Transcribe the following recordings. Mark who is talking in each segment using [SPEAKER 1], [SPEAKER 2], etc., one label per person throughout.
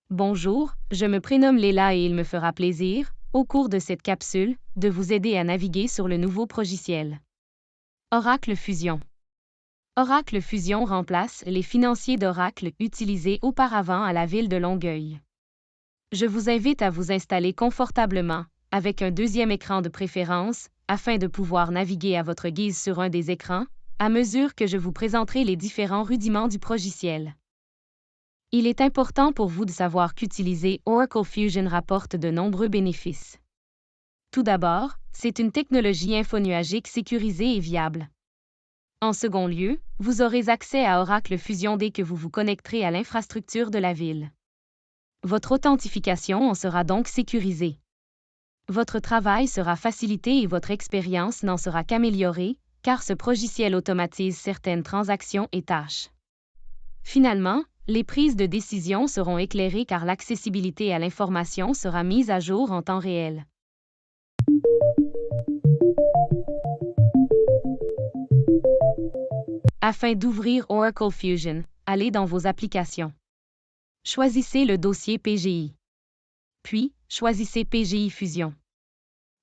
[SPEAKER 1] Bonjour, je me prénomme Léla et il me fera plaisir, au cours de cette capsule, de vous aider à naviguer sur le nouveau logiciel. Oracle Fusion. Oracle Fusion remplace les financiers d'Oracle utilisés auparavant à la ville de Longueuil. Je vous invite à vous installer confortablement, avec un deuxième écran de préférence, afin de pouvoir naviguer à votre guise sur un des écrans, à mesure que je vous présenterai les différents rudiments du logiciel. Il est important pour vous de savoir qu'utiliser Oracle Fusion rapporte de nombreux bénéfices. Tout d'abord, c'est une technologie infonuagique sécurisée et viable. En second lieu, vous aurez accès à Oracle Fusion dès que vous vous connecterez à l'infrastructure de la ville. Votre authentification en sera donc sécurisée. Votre travail sera facilité et votre expérience n'en sera qu'améliorée, car ce logiciel automatise certaines transactions et tâches. Finalement, les prises de décision seront éclairées car l'accessibilité à l'information sera mise à jour en temps réel. Afin d'ouvrir Oracle Fusion, allez dans vos applications. Choisissez le dossier PGI. Puis, choisissez PGI Fusion.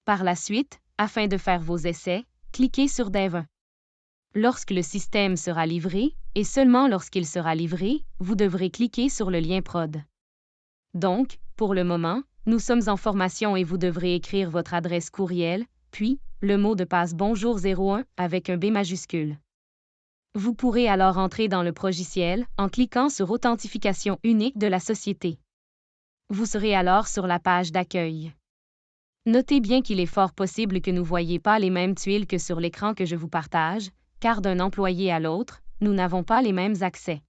[SPEAKER 1] Par la suite, afin de faire vos essais, cliquez sur Dev 1. Lorsque le système sera livré, et seulement lorsqu'il sera livré, vous devrez cliquer sur le lien prod. Donc, pour le moment, nous sommes en formation et vous devrez écrire votre adresse courriel, puis, le mot de passe bonjour 01 avec un B majuscule. Vous pourrez alors entrer dans le logiciel en cliquant sur Authentification unique de la société. Vous serez alors sur la page d'accueil. Notez bien qu'il est fort possible que nous ne voyiez pas les mêmes tuiles que sur l'écran que je vous partage, car d'un employé à l'autre, nous n'avons pas les mêmes accès.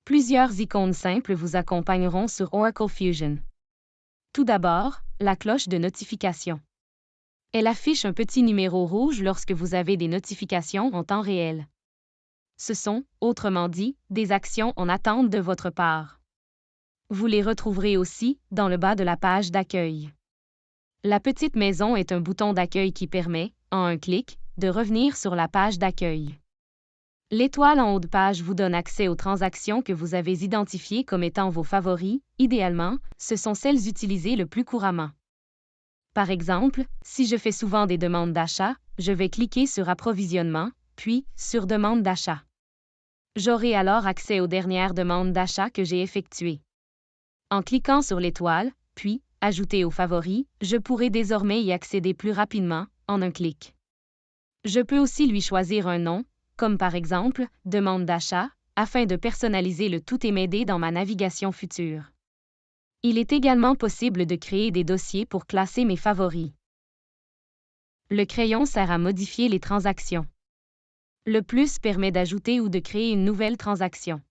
[SPEAKER 1] Plusieurs icônes simples vous accompagneront sur Oracle Fusion. Tout d'abord, la cloche de notification. Elle affiche un petit numéro rouge lorsque vous avez des notifications en temps réel. Ce sont, autrement dit, des actions en attente de votre part. Vous les retrouverez aussi dans le bas de la page d'accueil. La petite maison est un bouton d'accueil qui permet, en un clic, de revenir sur la page d'accueil. L'étoile en haut de page vous donne accès aux transactions que vous avez identifiées comme étant vos favoris. Idéalement, ce sont celles utilisées le plus couramment. Par exemple, si je fais souvent des demandes d'achat, je vais cliquer sur Approvisionnement, puis sur Demande d'achat. J'aurai alors accès aux dernières demandes d'achat que j'ai effectuées. En cliquant sur l'étoile, puis Ajouter aux favoris, je pourrai désormais y accéder plus rapidement, en un clic. Je peux aussi lui choisir un nom, comme par exemple « Demande d'achat », afin de personnaliser le tout et m'aider dans ma navigation future. Il est également possible de créer des dossiers pour classer mes favoris. Le crayon sert à modifier les transactions. Le plus permet d'ajouter ou de créer une nouvelle transaction.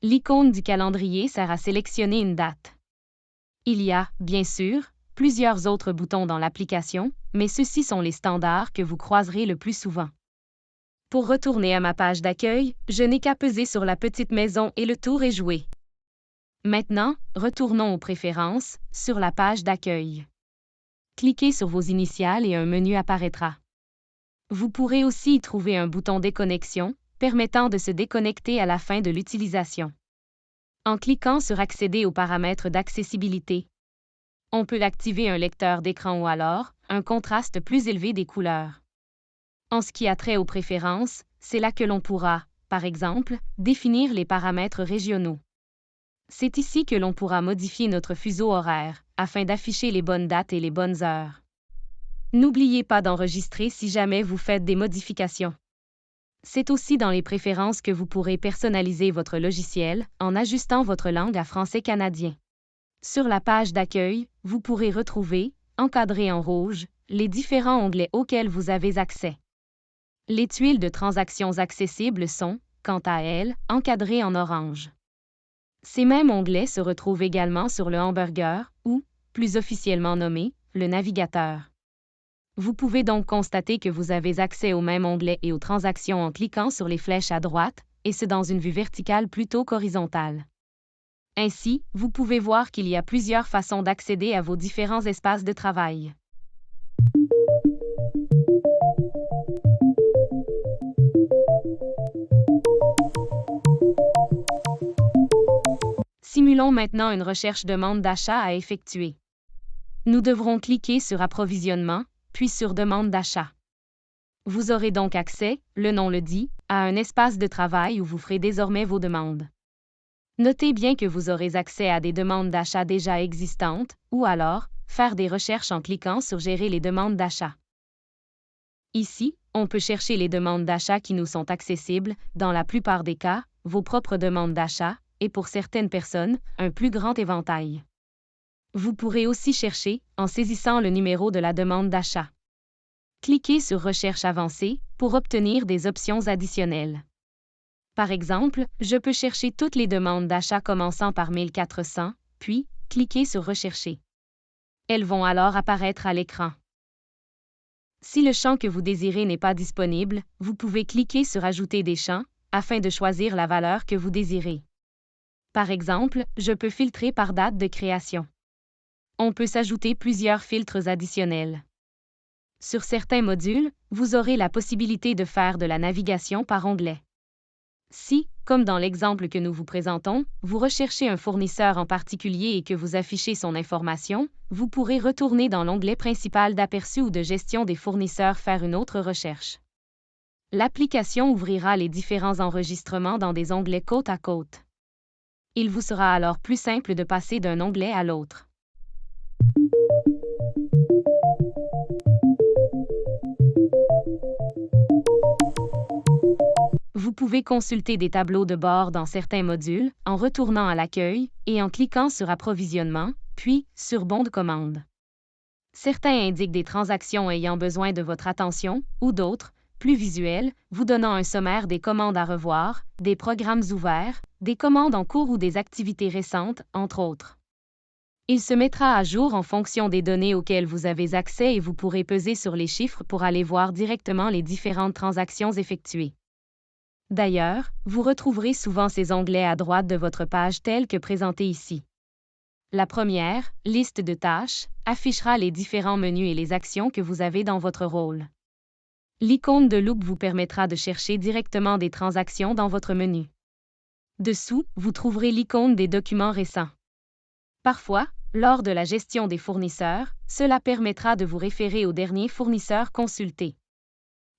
[SPEAKER 1] L'icône du calendrier sert à sélectionner une date. Il y a, bien sûr, plusieurs autres boutons dans l'application, mais ceux-ci sont les standards que vous croiserez le plus souvent. Pour retourner à ma page d'accueil, je n'ai qu'à peser sur la petite maison et le tour est joué. Maintenant, retournons aux préférences, sur la page d'accueil. Cliquez sur vos initiales et un menu apparaîtra. Vous pourrez aussi y trouver un bouton déconnexion, permettant de se déconnecter à la fin de l'utilisation. En cliquant sur Accéder aux paramètres d'accessibilité, on peut activer un lecteur d'écran ou alors un contraste plus élevé des couleurs. En ce qui a trait aux préférences, c'est là que l'on pourra, par exemple, définir les paramètres régionaux. C'est ici que l'on pourra modifier notre fuseau horaire, afin d'afficher les bonnes dates et les bonnes heures. N'oubliez pas d'enregistrer si jamais vous faites des modifications. C'est aussi dans les préférences que vous pourrez personnaliser votre logiciel en ajustant votre langue à français canadien. Sur la page d'accueil, vous pourrez retrouver, encadré en rouge, les différents onglets auxquels vous avez accès. Les tuiles de transactions accessibles sont, quant à elles, encadrées en orange. Ces mêmes onglets se retrouvent également sur le hamburger, ou, plus officiellement nommé, le navigateur. Vous pouvez donc constater que vous avez accès au même onglet et aux transactions en cliquant sur les flèches à droite, et ce dans une vue verticale plutôt qu'horizontale. Ainsi, vous pouvez voir qu'il y a plusieurs façons d'accéder à vos différents espaces de travail. Simulons maintenant une recherche demande d'achat à effectuer. Nous devrons cliquer sur Approvisionnement, puis sur Demande d'achat. Vous aurez donc accès, le nom le dit, à un espace de travail où vous ferez désormais vos demandes. Notez bien que vous aurez accès à des demandes d'achat déjà existantes, ou alors, faire des recherches en cliquant sur Gérer les demandes d'achat. Ici, on peut chercher les demandes d'achat qui nous sont accessibles, dans la plupart des cas, vos propres demandes d'achat, et pour certaines personnes, un plus grand éventail. Vous pourrez aussi chercher, en saisissant le numéro de la demande d'achat. Cliquez sur Recherche avancée pour obtenir des options additionnelles. Par exemple, je peux chercher toutes les demandes d'achat commençant par 1400, puis, cliquez sur Rechercher. Elles vont alors apparaître à l'écran. Si le champ que vous désirez n'est pas disponible, vous pouvez cliquer sur Ajouter des champs, afin de choisir la valeur que vous désirez. Par exemple, je peux filtrer par date de création. On peut s'ajouter plusieurs filtres additionnels. Sur certains modules, vous aurez la possibilité de faire de la navigation par onglet. Si, comme dans l'exemple que nous vous présentons, vous recherchez un fournisseur en particulier et que vous affichez son information, vous pourrez retourner dans l'onglet principal d'aperçu ou de gestion des fournisseurs faire une autre recherche. L'application ouvrira les différents enregistrements dans des onglets côte à côte. Il vous sera alors plus simple de passer d'un onglet à l'autre. Vous pouvez consulter des tableaux de bord dans certains modules, en retournant à l'accueil et en cliquant sur Approvisionnement, puis sur Bon de commande. Certains indiquent des transactions ayant besoin de votre attention, ou d'autres, plus visuels, vous donnant un sommaire des commandes à revoir, des programmes ouverts, des commandes en cours ou des activités récentes, entre autres. Il se mettra à jour en fonction des données auxquelles vous avez accès et vous pourrez peser sur les chiffres pour aller voir directement les différentes transactions effectuées. D'ailleurs, vous retrouverez souvent ces onglets à droite de votre page tels que présentés ici. La première, Liste de tâches, affichera les différents menus et les actions que vous avez dans votre rôle. L'icône de loupe vous permettra de chercher directement des transactions dans votre menu. Dessous, vous trouverez l'icône des documents récents. Parfois, lors de la gestion des fournisseurs, cela permettra de vous référer aux derniers fournisseurs consultés.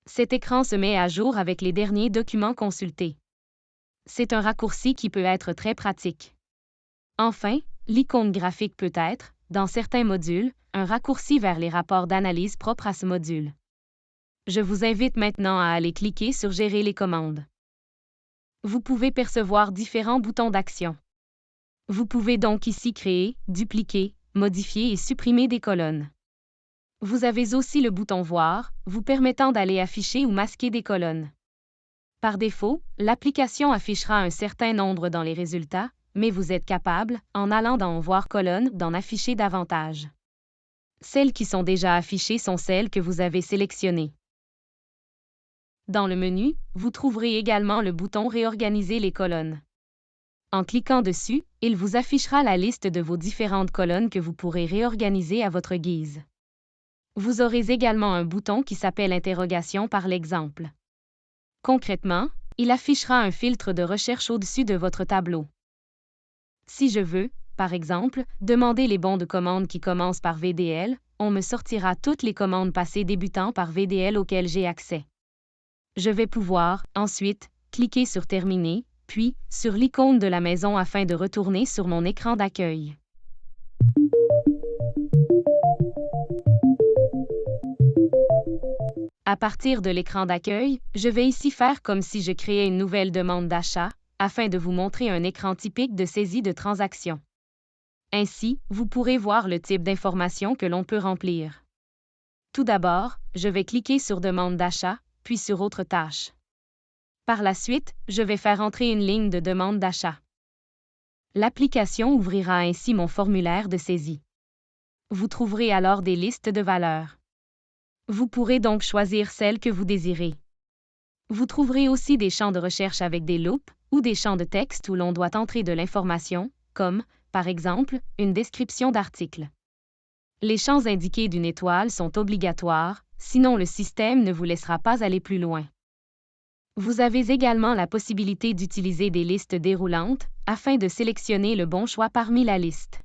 [SPEAKER 1] Cet écran se met à jour avec les derniers documents consultés. C'est un raccourci qui peut être très pratique. Enfin, l'icône graphique peut être, dans certains modules, un raccourci vers les rapports d'analyse propres à ce module. Je vous invite maintenant à aller cliquer sur Gérer les commandes. Vous pouvez percevoir différents boutons d'action. Vous pouvez donc ici créer, dupliquer, modifier et supprimer des colonnes. Vous avez aussi le bouton Voir, vous permettant d'aller afficher ou masquer des colonnes. Par défaut, l'application affichera un certain nombre dans les résultats, mais vous êtes capable, en allant dans Voir colonne, d'en afficher davantage. Celles qui sont déjà affichées sont celles que vous avez sélectionnées. Dans le menu, vous trouverez également le bouton Réorganiser les colonnes. En cliquant dessus, il vous affichera la liste de vos différentes colonnes que vous pourrez réorganiser à votre guise. Vous aurez également un bouton qui s'appelle Interrogation par l'exemple. Concrètement, il affichera un filtre de recherche au-dessus de votre tableau. Si je veux, par exemple, demander les bons de commande qui commencent par VDL, on me sortira toutes les commandes passées débutant par VDL auxquelles j'ai accès. Je vais pouvoir, ensuite, cliquer sur Terminer, puis, sur l'icône de la maison afin de retourner sur mon écran d'accueil. À partir de l'écran d'accueil, je vais ici faire comme si je créais une nouvelle demande d'achat, afin de vous montrer un écran typique de saisie de transaction. Ainsi, vous pourrez voir le type d'information que l'on peut remplir. Tout d'abord, je vais cliquer sur Demande d'achat, puis sur Autre tâche. Par la suite, je vais faire entrer une ligne de demande d'achat. L'application ouvrira ainsi mon formulaire de saisie. Vous trouverez alors des listes de valeurs. Vous pourrez donc choisir celle que vous désirez. Vous trouverez aussi des champs de recherche avec des loupes ou des champs de texte où l'on doit entrer de l'information, comme, par exemple, une description d'article. Les champs indiqués d'une étoile sont obligatoires, sinon le système ne vous laissera pas aller plus loin. Vous avez également la possibilité d'utiliser des listes déroulantes afin de sélectionner le bon choix parmi la liste.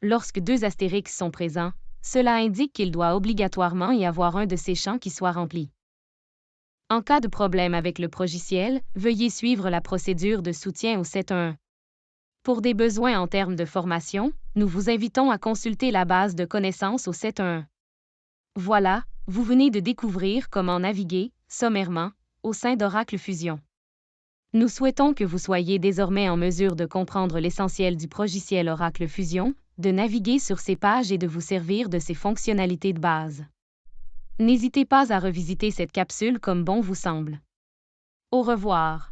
[SPEAKER 1] Lorsque 2 astérix sont présents, cela indique qu'il doit obligatoirement y avoir un de ces champs qui soit rempli. En cas de problème avec le progiciel, veuillez suivre la procédure de soutien au 711. Pour des besoins en termes de formation, nous vous invitons à consulter la base de connaissances au 711. Voilà, vous venez de découvrir comment naviguer, sommairement, au sein d'Oracle Fusion. Nous souhaitons que vous soyez désormais en mesure de comprendre l'essentiel du progiciel Oracle Fusion, de naviguer sur ses pages et de vous servir de ses fonctionnalités de base. N'hésitez pas à revisiter cette capsule comme bon vous semble. Au revoir.